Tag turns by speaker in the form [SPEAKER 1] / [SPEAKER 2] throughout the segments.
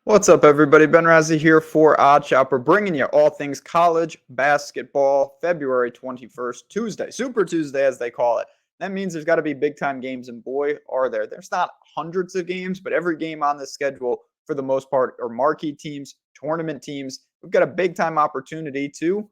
[SPEAKER 1] What's up, everybody? Ben Razzie here for Oddshopper, bringing you all things college basketball, February 21st, Tuesday, Super Tuesday, as they call it. That means there's got to be big time games, and boy, are there. There's not hundreds of games, but every game on this schedule, for the most part, are marquee teams, tournament teams. We've got a big time opportunity to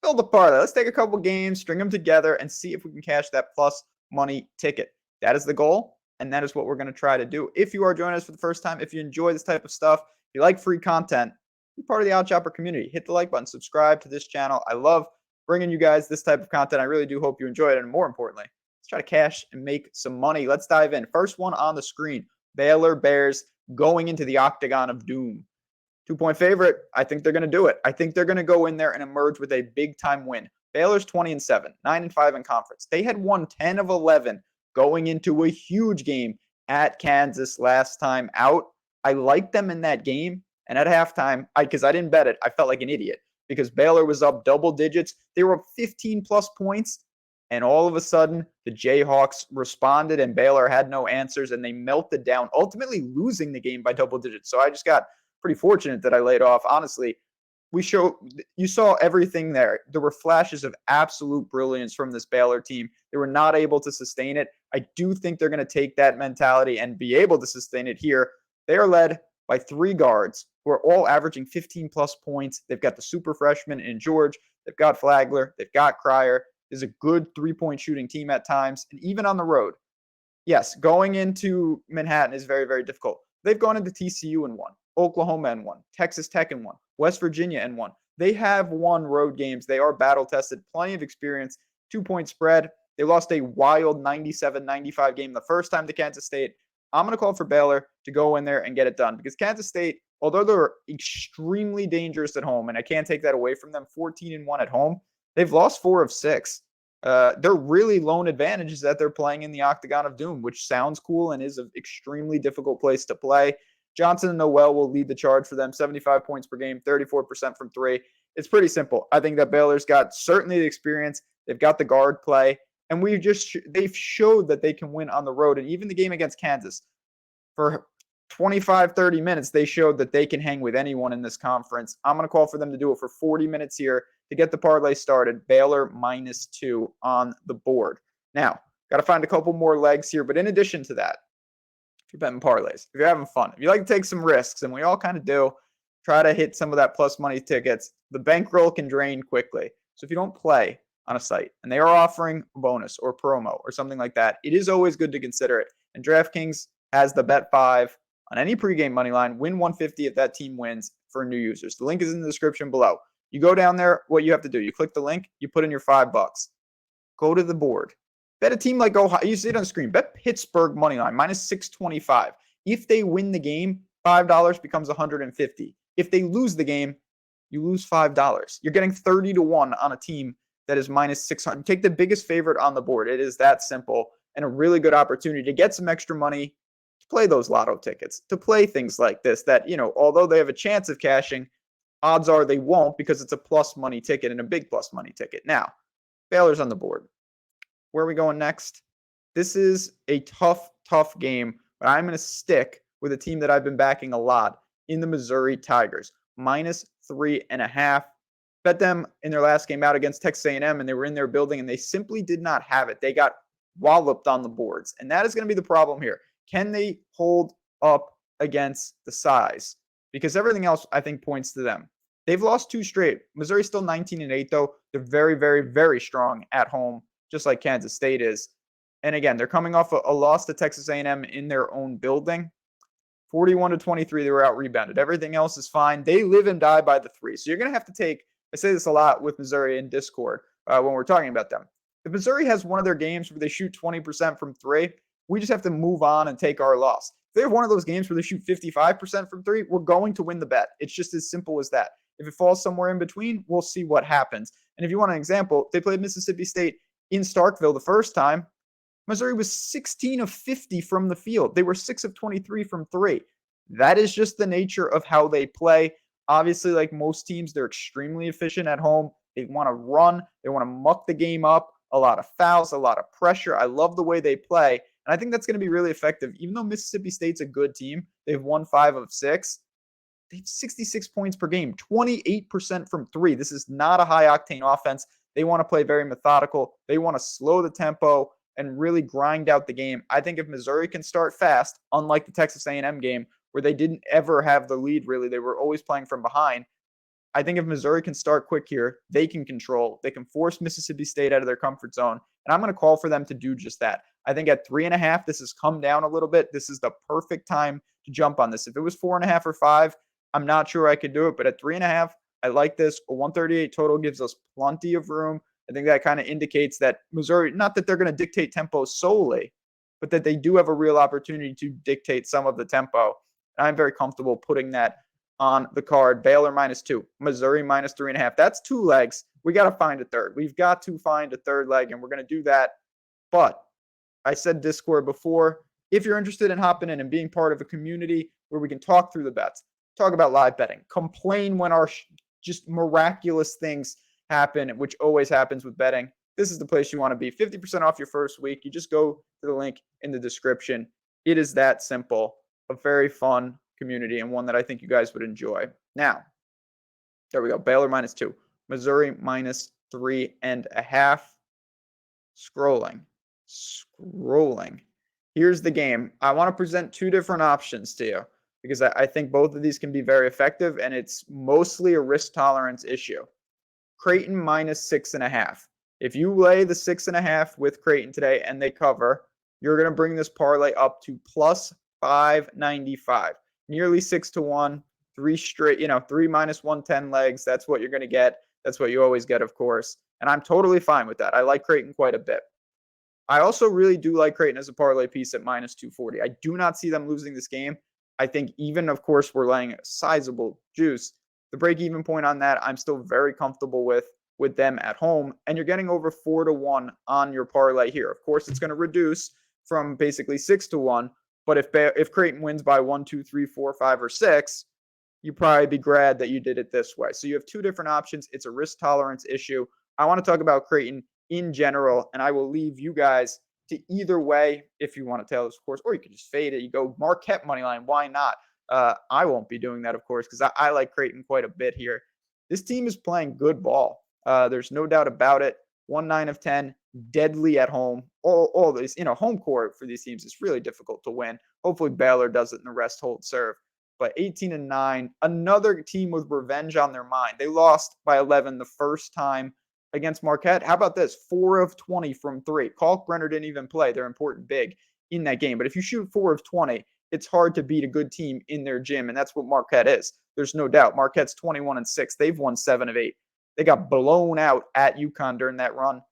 [SPEAKER 1] build a parlay. Let's take a couple games, string them together, and see if we can cash that plus money ticket. That is the goal, and that is what we're going to try to do. If you are joining us for the first time, if you enjoy this type of stuff, if you like free content, be part of the Oddshopper community. Hit the like button, subscribe to this channel. I love bringing you guys this type of content. I really do hope you enjoy it, and more importantly, let's try to cash and make some money. Let's dive in. First one on the screen, Baylor Bears going into the Octagon of Doom. 2-point favorite. I think they're going to do it. I think they're going to go in there and emerge with a big time win. Baylor's 20-7, 9-5 in conference. They had won 10 of 11 going into a huge game at Kansas last time out. I liked them in that game. And at halftime, because I didn't bet it, I felt like an idiot because Baylor was up double digits. They were up 15 plus points. And all of a sudden, the Jayhawks responded and Baylor had no answers and they melted down, ultimately losing the game by double digits. So I just got pretty fortunate that I laid off. Honestly, you saw everything there. There were flashes of absolute brilliance from this Baylor team. They were not able to sustain it. I do think they're going to take that mentality and be able to sustain it here. They are led by three guards who are all averaging 15 plus points. They've got the super freshman in George. They've got Flagler. They've got Cryer. There's a good three-point shooting team at times. And even on the road, yes, going into Manhattan is very, very difficult. They've gone into TCU and won, Oklahoma and won, Texas Tech and won, West Virginia and won. They have won road games. They are battle tested, plenty of experience, 2-point spread. They lost a wild 97-95 game the first time to Kansas State. I'm going to call for Baylor to go in there and get it done because Kansas State, although they're extremely dangerous at home, and I can't take that away from them, 14-1 at home, they've lost 4 of 6. Their really lone advantage is that they're playing in the Octagon of Doom, which sounds cool and is an extremely difficult place to play. Johnson and Noel will lead the charge for them, 75 points per game, 34% from three. It's pretty simple. I think that Baylor's got certainly the experience. They've got the guard play, and they've showed that they can win on the road. And even the game against Kansas, for 25, 30 minutes, they showed that they can hang with anyone in this conference. I'm going to call for them to do it for 40 minutes here to get the parlay started. Baylor -2 on the board. Now, got to find a couple more legs here. But in addition to that, if you're betting parlays, if you're having fun, if you like to take some risks, and we all kind of do, try to hit some of that plus money tickets. The bankroll can drain quickly. So if you don't play on a site and they are offering a bonus or promo or something like that, it is always good to consider it. And DraftKings has the bet 5 on any pregame money line, win 150 if that team wins for new users. The link is in the description below. You go down there, what you have to do, you click the link, you put in your $5. Go to the board. Bet a team like Ohio. You see it on the screen. Bet Pittsburgh money line -625. If they win the game, $5 becomes 150. If they lose the game, you lose $5. You're getting 30-1 on a team that is -600. Take the biggest favorite on the board. It is that simple and a really good opportunity to get some extra money to play those lotto tickets, to play things like this that, although they have a chance of cashing, odds are they won't because it's a plus money ticket and a big plus money ticket. Now, Baylor's on the board. Where are we going next? This is a tough, tough game, but I'm going to stick with a team that I've been backing a lot in the Missouri Tigers, -3.5. Bet them in their last game out against Texas A&M, and they were in their building, and they simply did not have it. They got walloped on the boards, and that is going to be the problem here. Can they hold up against the size? Because everything else, I think, points to them. They've lost 2 straight. Missouri's still 19-8, though. They're very, very, very strong at home, just like Kansas State is. And again, they're coming off a loss to Texas A&M in their own building. 41-23, they were out-rebounded. Everything else is fine. They live and die by the 3. So you're going to have to take, I say this a lot with Missouri in Discord when we're talking about them. If Missouri has one of their games where they shoot 20% from 3, we just have to move on and take our loss. If they have one of those games where they shoot 55% from 3, we're going to win the bet. It's just as simple as that. If it falls somewhere in between, we'll see what happens. And if you want an example, they played Mississippi State in Starkville the first time. Missouri was 16 of 50 from the field. They were 6 of 23 from 3. That is just the nature of how they play. Obviously, like most teams, they're extremely efficient at home. They want to run. They want to muck the game up. A lot of fouls, a lot of pressure. I love the way they play. And I think that's going to be really effective. Even though Mississippi State's a good team, they've won 5 of 6. They have 66 points per game, 28% from three. This is not a high-octane offense. They want to play very methodical. They want to slow the tempo and really grind out the game. I think if Missouri can start fast, unlike the Texas A&M game, where they didn't ever have the lead, really, they were always playing from behind. I think if Missouri can start quick here, they can control. They can force Mississippi State out of their comfort zone. And I'm going to call for them to do just that. I think at 3.5, this has come down a little bit. This is the perfect time to jump on this. If it was 4.5 or 5, I'm not sure I could do it. But at 3.5, I like this. A 138 total gives us plenty of room. I think that kind of indicates that Missouri, not that they're going to dictate tempo solely, but that they do have a real opportunity to dictate some of the tempo. And I'm very comfortable putting that on the card. Baylor -2, Missouri -3.5. That's two legs. We got to find a third. We've got to find a third leg, and we're going to do that. But I said Discord before. If you're interested in hopping in and being part of a community where we can talk through the bets, talk about live betting, complain when our just miraculous things happen, which always happens with betting, this is the place you want to be. 50% off your first week. You just go to the link in the description. It is that simple. A very fun community and one that I think you guys would enjoy. Now, there we go. Baylor -2, Missouri -3.5. Scrolling. Here's the game. I want to present two different options to you because I think both of these can be very effective, and it's mostly a risk tolerance issue. Creighton -6.5. If you lay the 6.5 with Creighton today and they cover, you're going to bring this parlay up to plus 595. Nearly 6-1, three straight, 3 -110 legs. That's what you're going to get. That's what you always get, of course. And I'm totally fine with that. I like Creighton quite a bit. I also really do like Creighton as a parlay piece at -240. I do not see them losing this game. I think even, of course, we're laying a sizable juice. The break-even point on that, I'm still very comfortable with them at home. And you're getting over 4-1 on your parlay here. Of course, it's going to reduce from basically 6-1. But if Creighton wins by 1, 2, 3, 4, 5, or 6, you'd probably be glad that you did it this way. So you have two different options. It's a risk tolerance issue. I want to talk about Creighton in general, and I will leave you guys to either way if you want to tail this, of course, or you can just fade it. You go Marquette money line. Why not? I won't be doing that, of course, because I like Creighton quite a bit here. This team is playing good ball. There's no doubt about it. 1-9 of 10, deadly at home. All these, home court for these teams is really difficult to win. Hopefully Baylor does it and the rest hold serve. But 18-9, another team with revenge on their mind. They lost by 11 the first time against Marquette. How about this? 4 of 20 from three. Kalkbrenner didn't even play. They're important big in that game. But if you shoot 4 of 20, it's hard to beat a good team in their gym, and that's what Marquette is. There's no doubt. Marquette's 21-6. They've won 7 of 8. They got blown out at UConn during that run.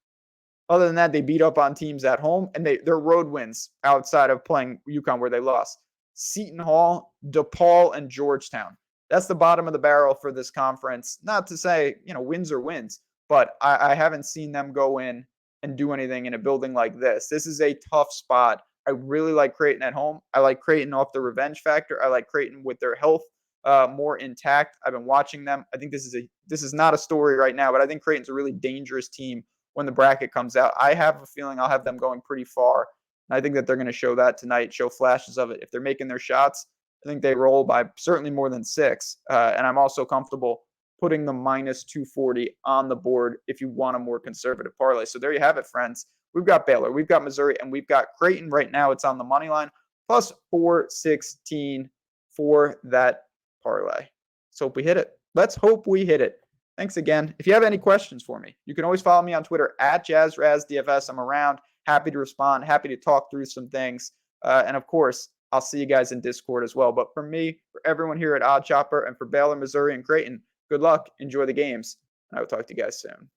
[SPEAKER 1] Other than that, they beat up on teams at home, and their road wins outside of playing UConn where they lost. Seton Hall, DePaul, and Georgetown. That's the bottom of the barrel for this conference. Not to say, wins are wins, but I haven't seen them go in and do anything in a building like this. This is a tough spot. I really like Creighton at home. I like Creighton off the revenge factor. I like Creighton with their health more intact. I've been watching them. I think this is not a story right now, but I think Creighton's a really dangerous team when the bracket comes out. I have a feeling I'll have them going pretty far. And I think that they're going to show that tonight, show flashes of it. If they're making their shots, I think they roll by certainly more than 6. And I'm also comfortable putting the -240 on the board if you want a more conservative parlay. So there you have it, friends. We've got Baylor, we've got Missouri, and we've got Creighton right now. It's on the money line, plus 416 for that parlay. Let's hope we hit it. Let's hope we hit it. Thanks again. If you have any questions for me, you can always follow me on Twitter at JazzRazDFS. I'm around. Happy to respond. Happy to talk through some things. And of course, I'll see you guys in Discord as well. But for me, for everyone here at Oddshopper, and for Baylor, Missouri, and Creighton, good luck. Enjoy the games. And I will talk to you guys soon.